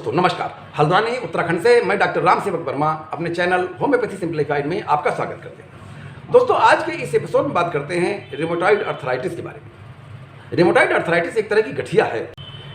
दोस्तों नमस्कार। हल्द्वानी उत्तराखंड से मैं डॉक्टर राम सेवक वर्मा अपने चैनल होम्योपैथी सिंप्लीफाइड में आपका स्वागत करते हैं। दोस्तों आज के इस एपिसोड में बात करते हैं रिमोटॉइड अर्थराइटिस के बारे में। रिमोटॉइड अर्थराइटिस एक तरह की गठिया है।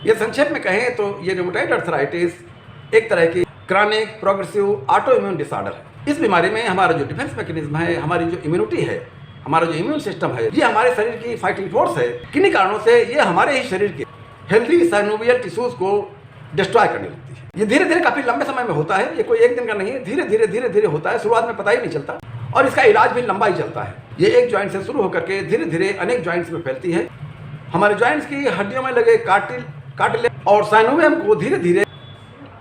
यह संक्षेप में कहें तो ये रिमोटॉइड अर्थराइटिस एक तरह की chronic progressive auto immune disorder है। इस बीमारी में हमारा जो डिफेंस मैकेनिज्म है, हमारी जो इम्यूनिटी है, हमारा जो इम्यून सिस्टम है, ये हमारे शरीर की फाइटिंग फोर्स है। किन्हीं कारणों से ये हमारे ही शरीर के हेल्दी साइनोवियल टिश्यूज को डिस्ट्रॉय करने लगती है। ये धीरे धीरे काफी लंबे समय में होता है, ये कोई एक दिन का नहीं है, धीरे धीरे होता है। शुरुआत में पता ही नहीं चलता और इसका इलाज भी लंबा ही चलता है। ये एक ज्वाइंट से शुरू होकर के धीरे धीरे अनेक ज्वाइंट्स में फैलती है। हमारे ज्वाइंट्स की हड्डियों में लगे कार्टिलेज और साइनोवियम को धीरे धीरे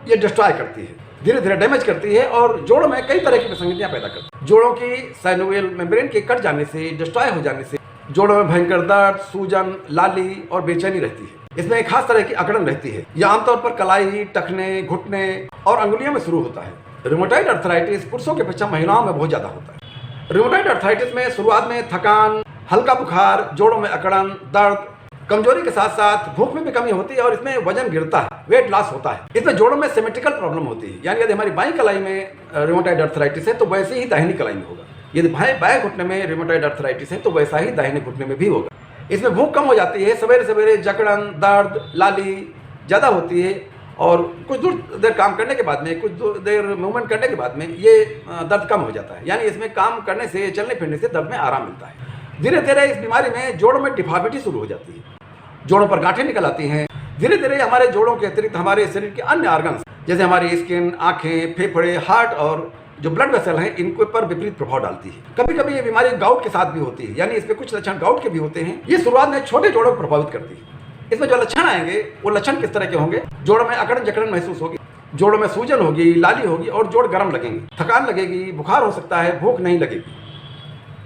ये डिस्ट्रॉय करती है, धीरे धीरे डैमेज करती है और जोड़ों में कई तरह की विसंगतियां पैदा करती है। जोड़ों की साइनोवियल मेम्ब्रेन के कट जाने से, डिस्ट्रॉय हो जाने से जोड़ों में भयंकर दर्द, सूजन, लाली और बेचैनी रहती है। इसमें एक खास तरह की अकड़न रहती है। यह आमतौर पर कलाई, टखने, घुटने और अंगुलियों में शुरू होता है। रिमोटॉइड अर्थराइटिस पुरुषों के अपेक्षा महिलाओं में बहुत ज्यादा होता है। रिमोटॉइड अर्थराइटिस में शुरुआत में थकान, हल्का बुखार, जोड़ों में अकड़न, दर्द, कमजोरी के साथ साथ भूख में भी कमी होती है और इसमें वजन गिरता है, वेट लॉस होता है। इसमें जोड़ों में सिमेट्रिकल प्रॉब्लम होती है, यानी यदि हमारी बाईं कलाई में रिमोटॉइड अर्थराइटिस है तो वैसे ही दाहिनी कलाई में होगा। यदि बाएं घुटने में रिमोटॉइड अर्थराइटिस है तो वैसा ही दाहिने घुटने में भी होगा। इसमें भूख कम हो जाती है, सवेरे सवेरे जकड़न, दर्द, लाली ज़्यादा होती है और कुछ देर काम करने के बाद में, कुछ देर मूवमेंट करने के बाद में ये दर्द कम हो जाता है। यानी इसमें काम करने से, चलने फिरने से दर्द में आराम मिलता है। धीरे धीरे इस बीमारी में जोड़ों में डिफॉर्मिटी शुरू हो जाती है, जोड़ों पर गांठें निकल आती हैं। धीरे धीरे हमारे जोड़ों के अतिरिक्त हमारे शरीर के अन्य ऑर्गन्स जैसे हमारी स्किन, आँखें, फेफड़े, हार्ट और जो ब्लड वेसल हैं इनके ऊपर विपरीत प्रभाव डालती है। कभी कभी ये बीमारी गाउट के साथ भी होती है, यानी इसमें कुछ लक्षण गाउट के भी होते हैं। ये शुरुआत में छोटे जोड़ों को प्रभावित करती है। इसमें जो लक्षण आएंगे वो लक्षण किस तरह के होंगे? जोड़ों में अकड़न जकड़न महसूस होगी, जोड़ों में सूजन होगी, लाली होगी और जोड़ गर्म लगेंगे, थकान लगेगी, बुखार हो सकता है, भूख नहीं लगेगी,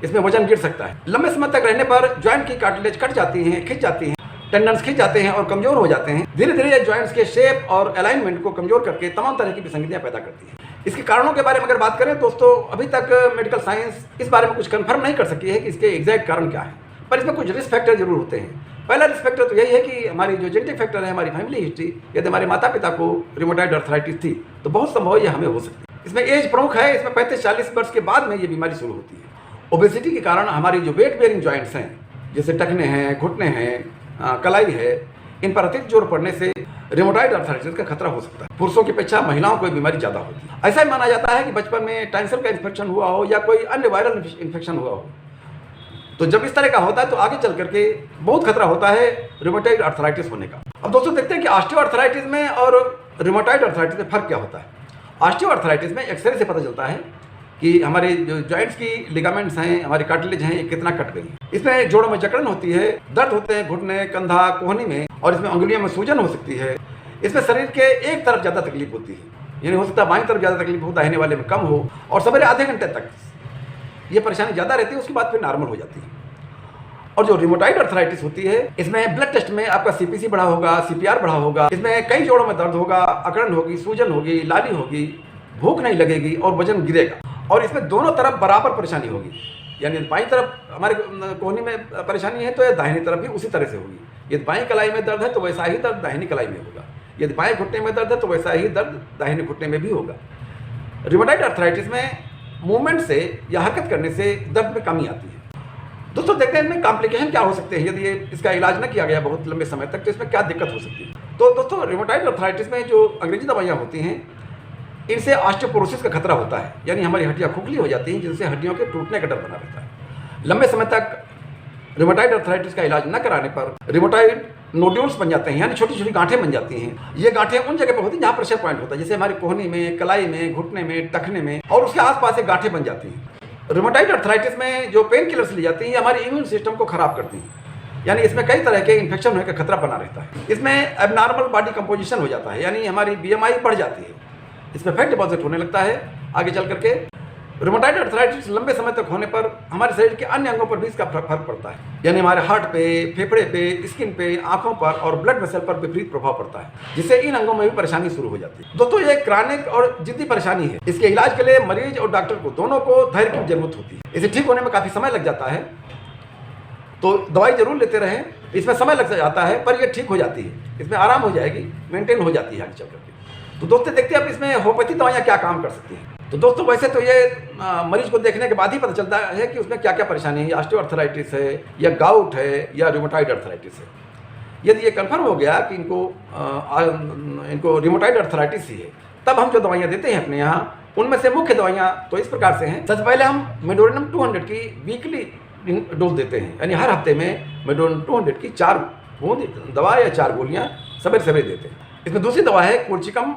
इसमें वजन गिर सकता है। लंबे समय तक रहने पर ज्वाइंट की कार्टिलेज कट जाती है, खिंच जाती है, टेंडन्स खिंच जाते हैं और कमजोर हो जाते हैं। धीरे धीरे ये ज्वाइंट्स के शेप और अलाइनमेंट को कमजोर करके तमाम तरह की विसंगतियां पैदा करती है। इसके कारणों के बारे में अगर बात करें दोस्तों, अभी तक मेडिकल साइंस इस बारे में कुछ कंफर्म नहीं कर सकी है कि इसके एग्जैक्ट कारण क्या है, पर इसमें कुछ रिस्क फैक्टर जरूर होते हैं। पहला रिस्क फैक्टर तो यही है कि हमारी जो जेनेटिक फैक्टर है, हमारी फैमिली हिस्ट्री, यदि हमारे माता पिता को रिमोटॉइड अर्थराइटिस थी तो बहुत संभव ये हमें हो सकती है। इसमें एज प्रमुख है, इसमें 35-40 वर्ष के बाद में ये बीमारी शुरू होती है। ओबेसिटी के कारण हमारी जो वेट बेयरिंग ज्वाइंट्स हैं जैसे टखने हैं, घुटने हैं, कलाई है, इन पर अतिरिक्त जोर पड़ने से रिमोटॉइड अर्थराइटिस का खतरा हो सकता है। पुरुषों की अपेक्षा महिलाओं को बीमारी ज्यादा होती है। ऐसा ही माना जाता है कि बचपन में टॉन्सिल का इन्फेक्शन हुआ हो या कोई अन्य वायरल इन्फेक्शन हुआ हो, तो जब इस तरह का होता है तो आगे चल करके बहुत खतरा होता है रिमोटॉइड अर्थराइटिस होने का। अब दोस्तों देखते हैं कि ऑस्टियोआर्थराइटिस में और रिमोटॉइड अर्थराइटिस में फर्क क्या होता है। ऑस्टियोआर्थराइटिस में एक्सरे से पता चलता है कि हमारे जो जॉइंट्स की लिगामेंट्स हैं, हमारी कार्टिलेज हैं, ये कितना कट गई। इसमें जोड़ों में जकड़न होती है, दर्द होते हैं घुटने, कंधा, कोहनी में और इसमें अंगुलियों में सूजन हो सकती है। इसमें शरीर के एक तरफ ज़्यादा तकलीफ होती है, यानी हो सकता है बाईं तरफ ज़्यादा तकलीफ हो, दाहिने वाले में कम हो और सवेरे आधे घंटे तक ये परेशानी ज़्यादा रहती है, उसके बाद फिर नॉर्मल हो जाती है। और जो रिमोटॉइड अर्थराइटिस होती है इसमें ब्लड टेस्ट में आपका सीपीसी बढ़ा होगा, सीपीआर बढ़ा होगा, इसमें कई जोड़ों में दर्द होगा, अकड़न होगी, सूजन होगी, लाली होगी, भूख नहीं लगेगी और वजन गिरेगा। और इसमें दोनों तरफ बराबर परेशानी होगी, यानी बाईं तरफ हमारे कोहनी में परेशानी है तो दाहिनी तरफ भी उसी तरह से होगी। यदि बाईं कलाई में दर्द है तो वैसा ही दर्द दाहिनी कलाई में होगा, यदि बाएं घुटने में दर्द है तो वैसा ही दर्द दाहिने घुटने में भी होगा। रिमोटॉइड अर्थराइटिस में मूवमेंट से या हरकत करने से दर्द में कमी आती है। दोस्तों देखते हैं इनमें कॉम्प्लिकेशन क्या हो सकते हैं यदि इसका इलाज न किया गया बहुत लंबे समय तक, तो इसमें क्या दिक्कत हो सकती है। तो दोस्तों रिमोटॉइड अर्थराइटिस में जो अंग्रेजी दवाइयाँ होती हैं इनसे ऑस्टियोपोरोसिस का खतरा होता है, यानी हमारी हड्डियाँ खोखली हो जाती हैं जिनसे हड्डियों के टूटने का डर बना रहता है। लंबे समय तक रिमोटॉइड अर्थराइटिस का इलाज न कराने पर रिमोटॉइड नोड्यूल्स बन जाते हैं, यानी छोटी छोटी गांठें बन जाती हैं। ये गांठें उन जगह पर होती हैं जहाँ प्रेशर पॉइंट होता है, जैसे हमारी कोहनी में, कलाई में, घुटने में, टखने में और उसके आसपास से गांठें बन जाती हैं। रिमोटॉइड अर्थराइटिस में जो पेन किलर्स ली जाती हैं हमारे इम्यून सिस्टम को खराब करती हैं, यानी इसमें कई तरह के इन्फेक्शन होने का खतरा बना रहता है। इसमें एबनॉर्मल बॉडी कंपोजिशन हो जाता है, यानी हमारी बीएमआई बढ़ जाती है, इसमें फैट डिपॉजिट होने लगता है। आगे चल करके रिमोटॉइड अर्थराइटिस लंबे समय तक होने पर हमारे शरीर के अन्य अंगों पर भी इसका फर्क पड़ता है, यानी हमारे हार्ट पे, फेफड़े पे, स्किन पे, आंखों पर और ब्लड वेसल पर विपरीत प्रभाव पड़ता है, जिससे इन अंगों में भी परेशानी शुरू हो जाती है। दोस्तों ये क्रॉनिक और जिद्दी परेशानी है, इसके इलाज के लिए मरीज और डॉक्टर को दोनों को धैर्य की जरूरत होती है। इसे ठीक होने में काफी समय लग जाता है, तो दवाई जरूर लेते रहें, इसमें समय लग जाता है पर यह ठीक हो जाती है, इसमें आराम हो जाएगी, मेंटेन हो जाती है आगे चल करके। तो दोस्तों देखते हैं अब इसमें होम्योपैथी दवाइयाँ क्या काम कर सकती हैं। तो दोस्तों वैसे तो ये मरीज को देखने के बाद ही पता चलता है कि उसमें क्या क्या परेशानी है, ऑस्टियोआर्थराइटिस है या गाउट है या रूमेटॉइड अर्थराइटिस है। यदि ये कंफर्म हो गया कि इनको रूमेटॉइड अर्थराइटिस ही है, तब हम जो दवाइयाँ देते हैं अपने यहाँ, उनमें से मुख्य दवाइयाँ तो इस प्रकार से हैं। सबसे पहले हम मेडोरिनम 200 की वीकली डोज देते हैं, यानी हर हफ्ते में मेडोरिनम 200 की 4 बूंद दवा या 4 गोलियाँ सवेरे सवेरे देते हैं। इसमें दूसरी दवा है कोल्चिकम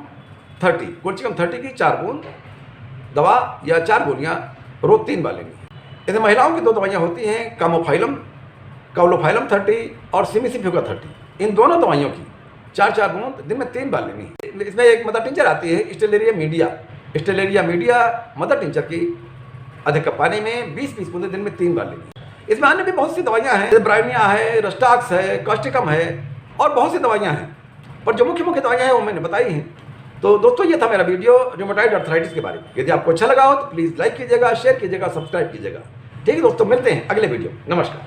30 की 4 बूंद दवा या 4 गोलियाँ रोज 3 बार लेंगे। इसमें महिलाओं की 2 दवाइयाँ होती हैं, काउलोफाइलम 30 और सिमिसिफ्यूका 30। इन दोनों दवाइयों की 4 बूंद दिन में 3 बार लेनी। इसमें एक मदर टिंचर आती है, स्टेलेरिया मीडिया मदर टिंचर की आधे कप पानी में 20 बूंदें दिन में 3 बार लेनी। इसमें अन्य भी बहुत सी दवाइयाँ हैं, ब्राइनिया है, रस्टाक्स है, कॉस्टिकम है और बहुत सी दवाइयाँ हैं, पर जो मुख्य दवाइयाँ हैं वो मैंने बताई हैं। तो दोस्तों ये था मेरा वीडियो रूमेटॉइड अर्थराइटिस के बारे में। यदि आपको अच्छा लगा हो तो प्लीज़ लाइक कीजिएगा, शेयर कीजिएगा, सब्सक्राइब कीजिएगा। ठीक है दोस्तों, मिलते हैं अगले वीडियो। नमस्कार।